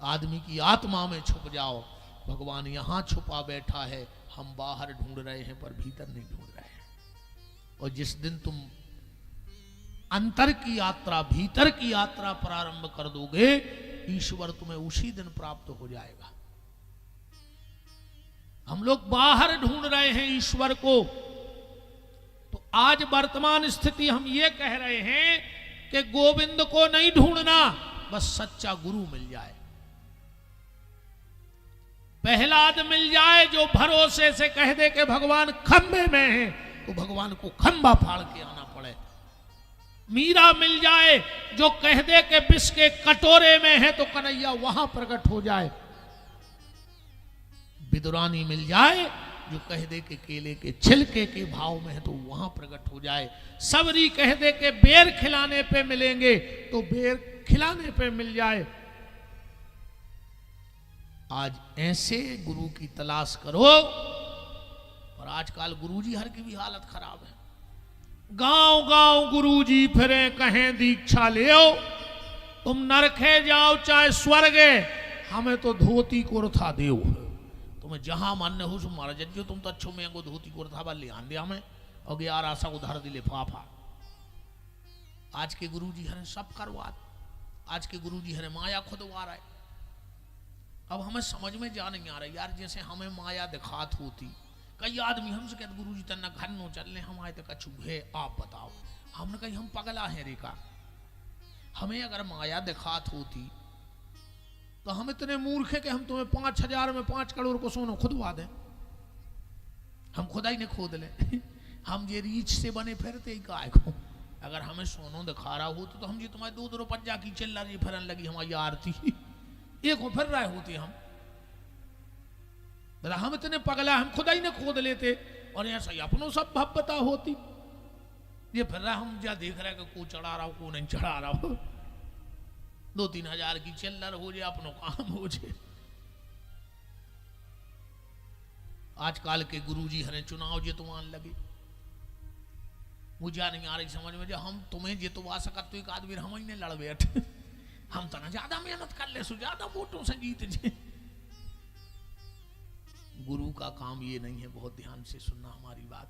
आदमी की आत्मा में छुप जाओ। भगवान यहां छुपा बैठा है, हम बाहर ढूंढ रहे हैं पर भीतर नहीं ढूंढ रहे हैं। और जिस दिन तुम अंतर की यात्रा, भीतर की यात्रा प्रारंभ कर दोगे, ईश्वर तुम्हें उसी दिन प्राप्त हो जाएगा। हम लोग बाहर ढूंढ रहे हैं ईश्वर को। तो आज वर्तमान स्थिति हम ये कह रहे हैं कि गोविंद को नहीं ढूंढना, बस सच्चा गुरु मिल जाए, प्रहलाद मिल जाए जो भरोसे से कह दे कि भगवान खंबे में है, तो भगवान को खंबा फाड़ के आना पड़े। मीरा मिल जाए जो कह दे कि विष के कटोरे में है, तो कन्हैया वहां प्रकट हो जाए। विदुरानी मिल जाए जो कह दे कि केले के छिलके के भाव में है, तो वहां प्रकट हो जाए। सबरी कह दे कि बेर खिलाने पे मिलेंगे, तो बेर खिलाने पे मिल जाए। आज ऐसे गुरु की तलाश करो। और आजकल गुरुजी हर की भी हालत खराब है। गांव गांव गुरुजी फिरे, कहें दीक्षा ले आओ, तुम नरखे जाओ चाहे स्वर्ग, हमें तो धोती कुर्ता देव। तुम्हें जहां मन हो सो मारा जज्जो, तुम तो अच्छो में धोती कुर्ता बा ले आन दिया हमें, और 11 आशा उधार दिले फाफा। आज के गुरुजी हरे सब करवा, आज के गुरुजी हरे माया खुदवा रहा है। अब हमें समझ में जा नहीं आ रहा यार, जैसे हमें माया दिखात होती। कई आदमी हमसे कहते गुरुजी तना घर नो चल ले, हम आए तो कछु है आप बताओ। हमने कही हम पगला है रेखा, हमें अगर माया दिखात होती तो हम इतने मूर्ख है कि हम तुम्हें 5,000 में 5 करोड़ को सोनो खुदवा दें। हम खुदा ही ने खोद ले। हम ये रीछ से बने फिरते ही काय को। अगर हमें सोनो दिखा रहा हो तो हम जी तुम्हारे 2 पंजा की चिल्ला रही फिरन लगी हमारी आरती, एक हो फिर रहे होते हम। हम इतने पगला, हम खुदा ही ने खोद लेते और ऐसा ही अपनों सब भव्यता होती। ये फिर रहा हम जा देख रहे कि को चढ़ा रहा हो को नहीं चढ़ा रहा हो, 2-3 हजार की चिल्लर हो जाए, अपनों काम हो जाए। आजकल के गुरुजी हरे चुनाव जितवान लगे, मुझे नहीं आ रही समझ में, जो हम तुम्हें जितवा सकत तो एक आदमी हम ही ने लड़ बैठ। हम तो ना ज्यादा मेहनत कर ले, ज्यादा वोटों से जीत जाए। गुरु का काम ये नहीं है, बहुत ध्यान से सुनना हमारी बात।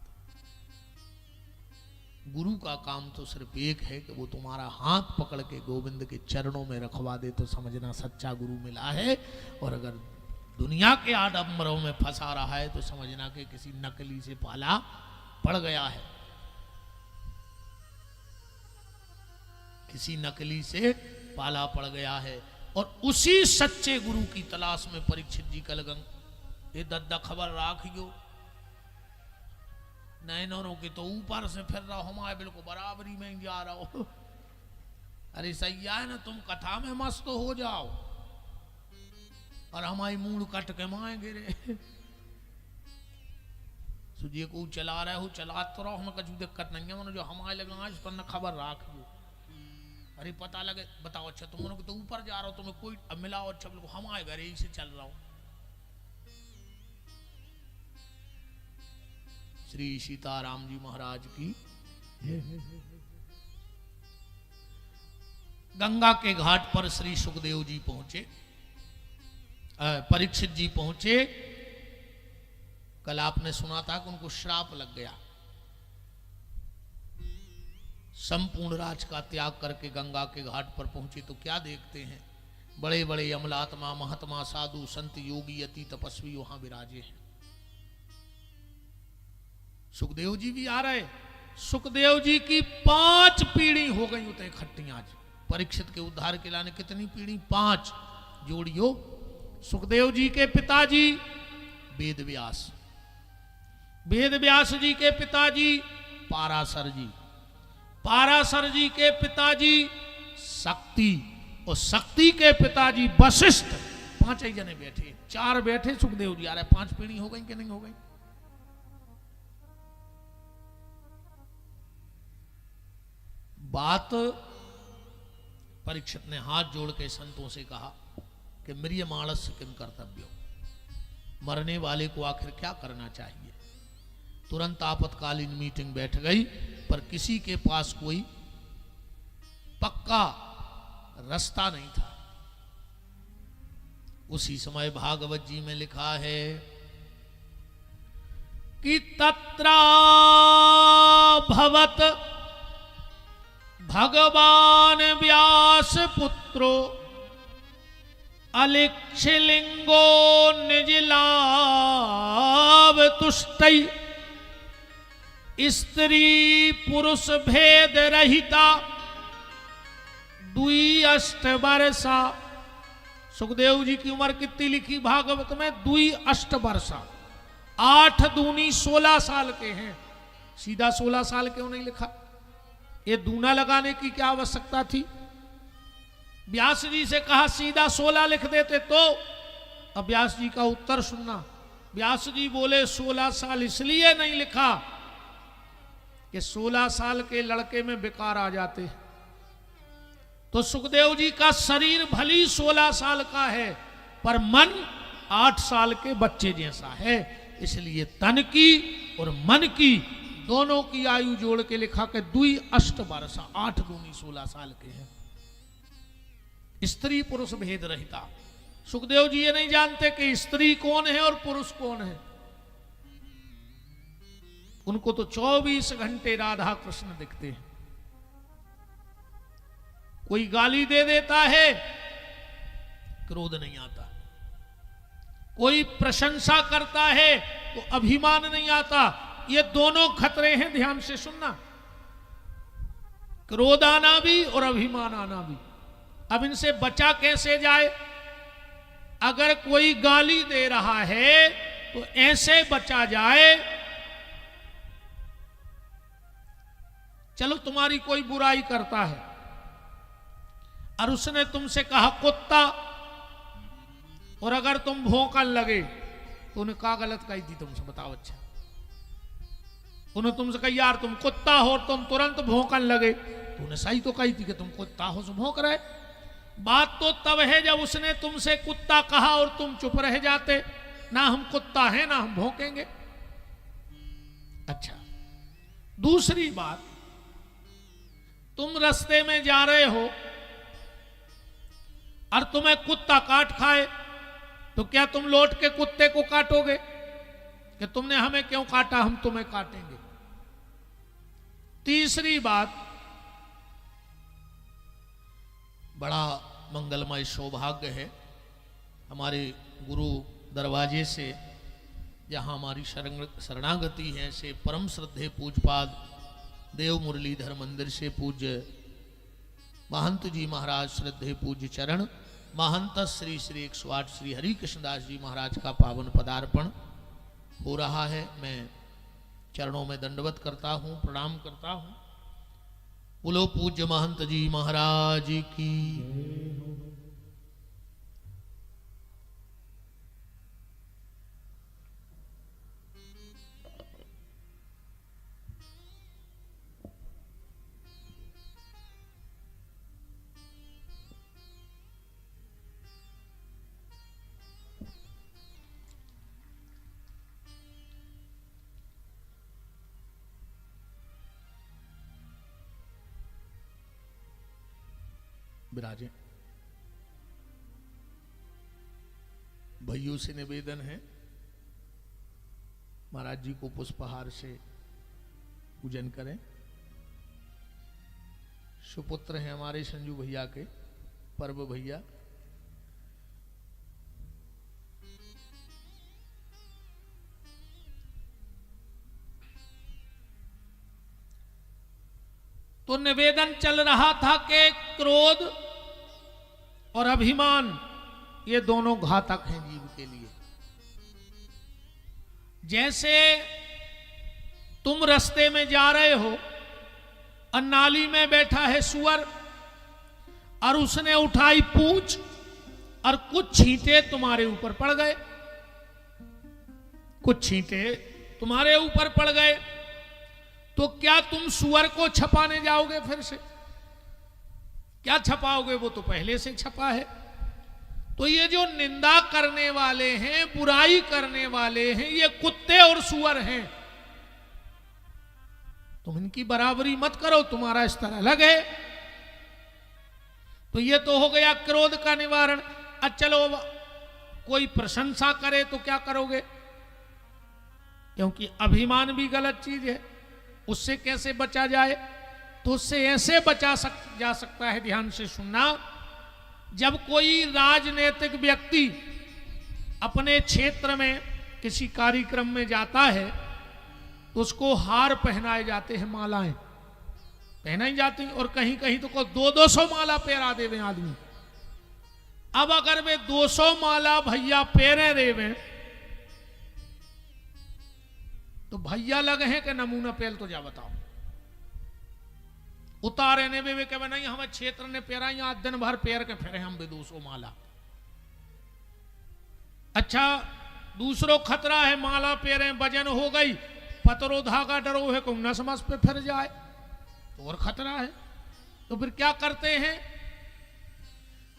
गुरु का काम तो सिर्फ एक है कि वो तुम्हारा हाथ पकड़ के गोविंद के चरणों में रखवा दे, तो समझना सच्चा गुरु मिला है। और अगर दुनिया के आडंबरों में फंसा रहा है तो समझना कि किसी नकली से पाला पड़ गया है, किसी नकली से पाला पड़ गया है। और उसी सच्चे गुरु की तलाश में परीक्षित जी कलगंग ये दद्दा खबर राखियो, नैनों के तो ऊपर से फिर रहा, हमारे बिल्कुल बराबरी में जा रहा हो। अरे सही है ना, तुम कथा में मस्त हो जाओ और हमारी मूड कट के माएंगे रे। सुजिए को चला रहे हो, चला तो रहो, हमें कुछ दिक्कत नहीं है। मनो जो हमारे लगे आज पर न खबर राखियो। अरे पता लगे बताओ, अच्छा तुम तो ऊपर जा रहा हो, तुम्हें कोई मिलाओ, अच्छा बिल्कुल हमारे घर ही से चल रहा हो। श्री सीताराम जी महाराज की। गंगा के घाट पर श्री सुखदेव जी पहुंचे, परीक्षित जी पहुंचे। कल आपने सुना था कि उनको श्राप लग गया। संपूर्ण राज का त्याग करके गंगा के घाट पर पहुंचे तो क्या देखते हैं, बड़े बड़े अमलात्मा महात्मा साधु संत योगी अति तपस्वी वहां विराजे हैं। सुखदेव जी भी आ रहे। सुखदेव जी की 5 पीढ़ी हो गई उतने खट्टी। आज परीक्षित के उद्धार के लाने कितनी पीढ़ी? 5 जोड़ियो। सुखदेव जी के पिताजी वेद व्यास, वेद व्यास जी के पिताजी पाराशर जी, पाराशर जी के पिताजी शक्ति, और शक्ति के पिताजी वशिष्ठ। 5 ही जने बैठे, 4 बैठे, सुखदेव जी आ रहे। 5 पीढ़ी हो गई कि नहीं हो गई? बात परीक्षित ने हाथ जोड़ के संतों से कहा कि म्रिय मानस किम कर्तव्यो, मरने वाले को आखिर क्या करना चाहिए। तुरंत आपातकालीन मीटिंग बैठ गई, पर किसी के पास कोई पक्का रास्ता नहीं था। उसी समय भागवत जी में लिखा है कि तत्रा भवत भगवान व्यास पुत्रो अलिक्षलिंगो निजलाभ तुष्टै स्त्री पुरुष भेद रहिता दुई अष्ट वर्षा। सुखदेव जी की उम्र कितनी लिखी भागवत में? दुई अष्ट वर्षा। 8 दूनी 16 साल के हैं। सीधा 16 साल क्यों नहीं लिखा? ये दूना लगाने की क्या आवश्यकता थी? व्यास जी से कहा सीधा 16 लिख देते तो। अब व्यास जी का उत्तर सुनना। व्यास जी बोले 16 साल इसलिए नहीं लिखा कि 16 साल के लड़के में विकार आ जाते हैं। तो सुखदेव जी का शरीर भली 16 साल का है पर मन 8 साल के बच्चे जैसा है, इसलिए तन की और मन की दोनों की आयु जोड़ के लिखा के दुई अष्ट वर्षा। 8 दूनी 16 साल के हैं। स्त्री पुरुष भेद रहता। सुखदेव जी ये नहीं जानते कि स्त्री कौन है और पुरुष कौन है। उनको तो 24 घंटे राधा कृष्ण दिखते हैं। कोई गाली दे देता है, क्रोध नहीं आता। कोई प्रशंसा करता है तो अभिमान नहीं आता। ये दोनों खतरे हैं, ध्यान से सुनना। क्रोध आना भी और अभिमान आना भी। अब इनसे बचा कैसे जाए? अगर कोई गाली दे रहा है तो ऐसे बचा जाए, चलो तुम्हारी कोई बुराई करता है और उसने तुमसे कहा कुत्ता, और अगर तुम भौंकन लगे तो उन्हें क्या गलत कही थी तुमसे? बताओ। अच्छा, उन्हें तुमसे कही यार तुम कुत्ता हो, तुम तुरंत भौंकन लगे, तो उन्हें सही तो कही थी कि तुम कुत्ता हो तो भौंक रहे। बात तो तब है जब उसने तुमसे कुत्ता कहा और तुम चुप रह जाते। ना हम कुत्ता हैं ना हम भौंकेंगे। अच्छा, दूसरी बात, तुम रास्ते में जा रहे हो और तुम्हें कुत्ता काट खाए तो क्या तुम लौट के कुत्ते को काटोगे कि तुमने हमें क्यों काटा, हम तुम्हें काटेंगे? तीसरी बात, बड़ा मंगलमय सौभाग्य है हमारे गुरु दरवाजे से जहां हमारी शरणागति है से परम श्रद्धेय पूजपाद देव मुरलीधर मंदिर से पूज्य महंत जी महाराज श्रद्धेय पूज्य चरण महंत श्री श्री 108 श्री हरि कृष्णदास जी महाराज का पावन पदार्पण हो रहा है। मैं चरणों में दंडवत करता हूँ, प्रणाम करता हूँ। बोलो पूज्य महंत जी महाराज की। विराजे। भाइयों से निवेदन है महाराज जी को पुष्पहार से पूजन करें। सुपुत्र हैं हमारे संजू भैया के, पर्व भैया। तो निवेदन चल रहा था कि क्रोध और अभिमान ये दोनों घातक हैं जीव के लिए। जैसे तुम रास्ते में जा रहे हो और नाली में बैठा है सुअर और उसने उठाई पूंछ और कुछ छींटे तुम्हारे ऊपर पड़ गए, कुछ छींटे तुम्हारे ऊपर पड़ गए, तो क्या तुम सुअर को छपाने जाओगे? फिर से क्या छपाओगे? वो तो पहले से छपा है। तो ये जो निंदा करने वाले हैं, बुराई करने वाले हैं, ये कुत्ते और सुअर हैं। तुम इनकी बराबरी मत करो, तुम्हारा स्तर अलग है। तो ये तो हो गया क्रोध का निवारण। चलो कोई प्रशंसा करे तो क्या करोगे? क्योंकि अभिमान भी गलत चीज है, उससे कैसे बचा जाए? तो उससे ऐसे जा सकता है, ध्यान से सुनना। जब कोई राजनीतिक व्यक्ति अपने क्षेत्र में किसी कार्यक्रम में जाता है तो उसको हार पहनाए जाते हैं, मालाएं पहनाई जाती, और कहीं कहीं तो 200 माला पहरा देवे आदमी। अब अगर वे 200 माला भैया पहरे देवे तो भैया लगे हैं कि नमूना पहल तो जा बताओ। उतारे ने वे कहे नहीं हमें क्षेत्र ने पहरा, यहां दिन भर पैर के फेरे हम भी 200 माला। अच्छा, दूसरो खतरा है, माला पहरे वजन हो गई, पतरो धागा डरो है को नस मस पे फिर जाए तो और खतरा है। तो फिर क्या करते हैं?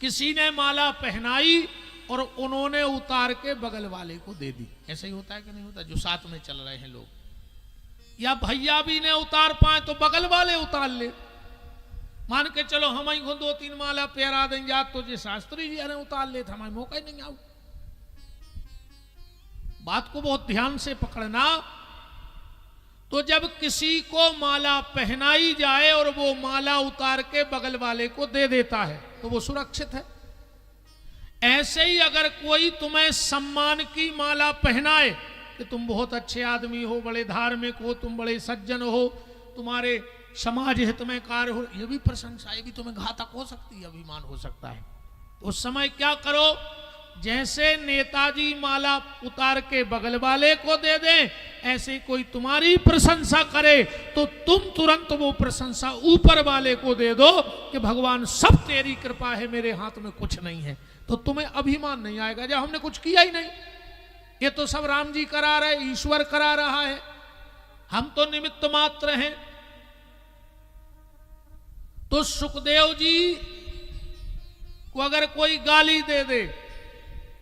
किसी ने माला पहनाई और उन्होंने उतार के बगल वाले को दे दी। ऐसा ही होता है कि नहीं होता? जो साथ में चल रहे हैं लोग, या भैया भी ने उतार पाए तो बगल वाले उतार ले। मान के चलो हम ही को 2-3 माला पहरा देंगे, आज तो जी शास्त्री जी अरे उतार ले, हमारे मौका ही नहीं आओ। बात को बहुत ध्यान से पकड़ना। तो जब किसी को माला पहनाई जाए और वो माला उतार के बगल वाले को दे देता है तो वो सुरक्षित है। ऐसे ही अगर कोई तुम्हें सम्मान की माला पहनाए कि तुम बहुत अच्छे आदमी हो, बड़े धार्मिक हो, तुम बड़े सज्जन हो, तुम्हारे समाज हित में कार्य हो, ये भी प्रशंसा, ये भी तुम्हें घातक हो सकती है, अभिमान हो सकता है। तो उस समय क्या करो? जैसे नेताजी माला उतार के बगल वाले को दे दें, ऐसे कोई तुम्हारी प्रशंसा करे तो तुम तुरंत वो प्रशंसा ऊपर वाले को दे दो कि भगवान सब तेरी कृपा है, मेरे हाथ में कुछ नहीं है। तो तुम्हें अभिमान नहीं आएगा जब हमने कुछ किया ही नहीं, ये तो सब राम जी करा रहे, ईश्वर करा रहा है, हम तो निमित्त मात्र हैं। तो सुखदेव जी को अगर कोई गाली दे दे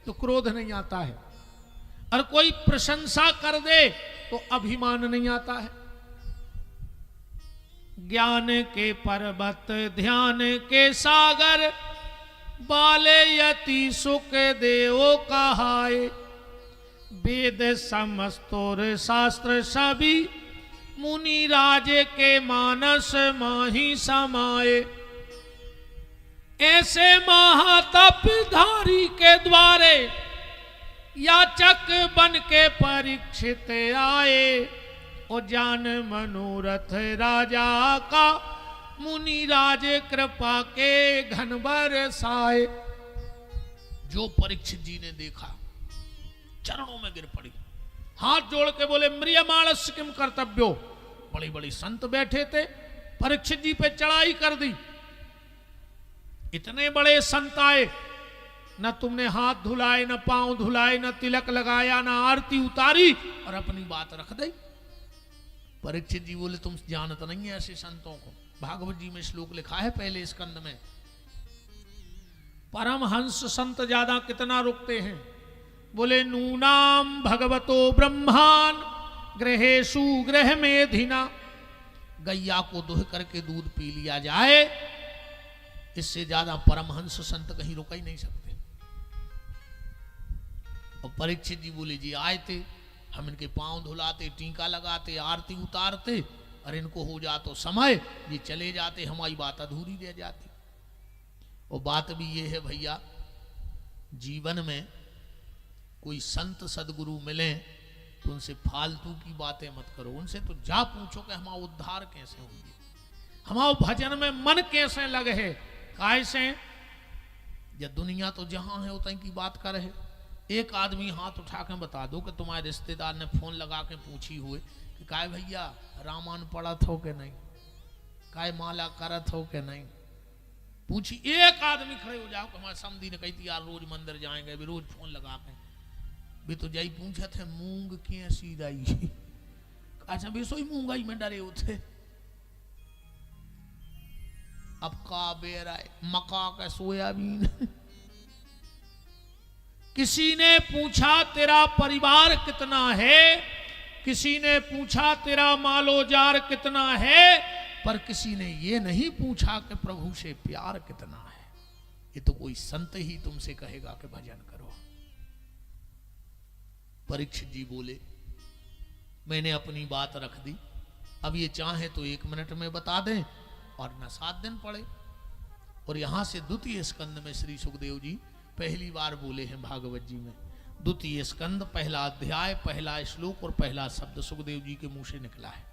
तो क्रोध नहीं आता है, और कोई प्रशंसा कर दे तो अभिमान नहीं आता है। ज्ञान के पर्वत ध्यान के सागर, बाले यति सुख देवो कहाए, वेद समस्तोर शास्त्र सभी, मुनि राज के मानस माही समाये। ऐसे महातप धारी के द्वारे याचक बन के परीक्षित आए, और जान मनोरथ राजा का, मुनि राज कृपा के घन बरसाए। जो परीक्षित जी ने देखा चरणों में गिर पड़ी, हाथ जोड़ के बोले म्रियमाणस्य किम कर्तव्यो। बड़ी बड़ी संत बैठे थे, परीक्षित जी पे चढ़ाई कर दी। इतने बड़े संत आए, न तुमने हाथ धुलाए, न पांव धुलाए, न तिलक लगाया, न आरती उतारी, और अपनी बात रख दी। परीक्षित जी बोले तुम जानते नहीं है ऐसे संतों को। भागवत जी में श्लोक लिखा है पहले स्कंद में, परमहंस संत ज्यादा कितना रुकते हैं? बोले नूनाम भगवतो ब्रह्मान गृहेशु गृह मेधिना। गैया को दुह करके दूध पी लिया जाए, इससे ज्यादा परमहंस संत कहीं रुक ही नहीं सकते। और परीक्षित जी बोले जी आए थे, हम इनके पांव धुलाते, टीका लगाते, आरती उतारते, और इनको हो जाता समय ये चले जाते, हमारी बात अधूरी रह जाती। और बात भी ये है भैया, जीवन में कोई संत सदगुरु मिले तो उनसे फालतू की बातें मत करो। उनसे तो जा पूछो कि हमारा उद्धार कैसे होगी, हमारा भजन में मन कैसे लगे है, कैसे। या दुनिया तो जहां है उतनी की बात कर है। एक आदमी हाथ उठा के बता दो कि तुम्हारे रिश्तेदार ने फोन लगा के पूछी हुए कि काय भैया रामायण पढ़त हो के नहीं, काय माला करत हो के नहीं। पूछी, एक आदमी खड़े हो जाओ कि हमारे समधी ने कही थी यार रोज मंदिर जाएंगे, भी रोज फोन लगा के भी तो जाई पूछे थे मूंग कैसी रही। अच्छा भी सोई मूंगाई में डरे होते। अब का बेर आए मका का सोयाबीन। किसी ने पूछा तेरा परिवार कितना है, किसी ने पूछा तेरा मालोजार कितना है, पर किसी ने ये नहीं पूछा कि प्रभु से प्यार कितना है। ये तो कोई संत ही तुमसे कहेगा कि भजन करो। परीक्षित जी बोले, मैंने अपनी बात रख दी, अब ये चाहे तो 1 मिनट में बता दें और न 7 दिन पड़े। और यहां से द्वितीय स्कंद में श्री सुखदेव जी पहली बार बोले हैं भागवत जी में। द्वितीय स्कंद, पहला अध्याय, पहला श्लोक और पहला शब्द सुखदेव जी के मुंह से निकला है।